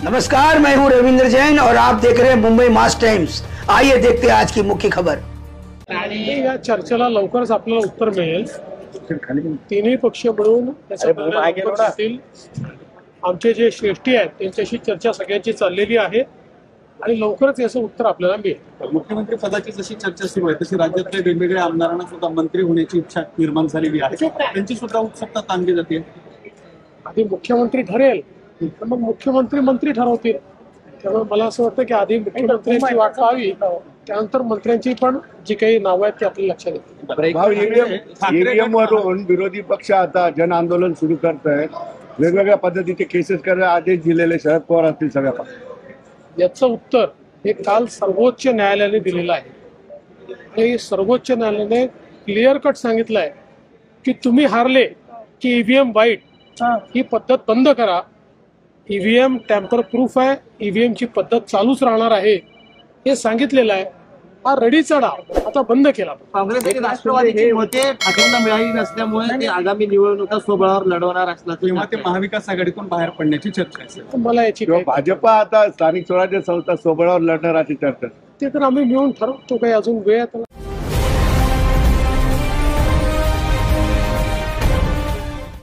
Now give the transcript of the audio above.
नमस्कार, मैं हूं रविंद्र जैन और आप देख रहे हैं मुंबई मास टाइम्स। आइए देखते हैं आज की मुख्य खबर। या चर्चेला लवकरच आपल्याला उत्तर मिळेल। तीनही पक्ष मिळून त्यातील आमचे जे श्रेष्ठी आहेत त्यांच्याशी चर्चा सगळ्यांची चाललेली आहे आणि लवकरच याचं उत्तर आपल्याला मिळेल। मुख्यमंत्री पदाची जशी चर्चा सुरू आहे तशी राज्यातल्या वेगवेगळ्या आमदारांना सुद्धा मंत्री होण्याची इच्छा निर्माण झालेली आहे, त्यांची सुद्धा उत्सुकता ताणली जाते। आधी मुख्यमंत्री ठरेल तर मग मुख्यमंत्री मंत्री ठरवतील, त्यामुळे मला असं वाटतं की आधी मुख्यमंत्र्यांची वाट पाहावी, त्यानंतर मंत्र्यांची पण जी काही नावं आहेत ती आपल्या लक्षात येतील। ईव्हीएम वरून विरोधी पक्ष आता जन आंदोलन सुरू करत आहेत, वेगवेगळ्या पद्धतीचे केसेस करायला आदेश दिलेले शरद पवार असतील सगळ्या पक्षांना। याचं उत्तर हे काल सर्वोच्च न्यायालयाने दिलेलं आहे आणि सर्वोच्च न्यायालयाने क्लिअर कट सांगितलं आहे की तुम्ही हारले की ईव्हीएम वाईट ही पद्धत बंद करा। ईव्हीएम टॅम्पर प्रूफ आहे, ईव्हीएम ची पद्धत चालूच राहणार आहे हे सांगितलेलं आहे। हा रडीचा डाव आता बंद केला। काँग्रेसचे राष्ट्रवादीचे होते पाठिंबा मिळाली नसल्यामुळे ते आगामी निवडणुका स्वबळावर लढवणार असल्याचं तेव्हा ते महाविकास आघाडीतून बाहेर पडण्याची चर्चा आहे। मला याची भाजपा आता स्थानिक स्वराज्य संस्था सोबळावर लढणार अशी चर्चा। ते तर आम्ही मिळून ठरवतो, काही अजून वेळ आहे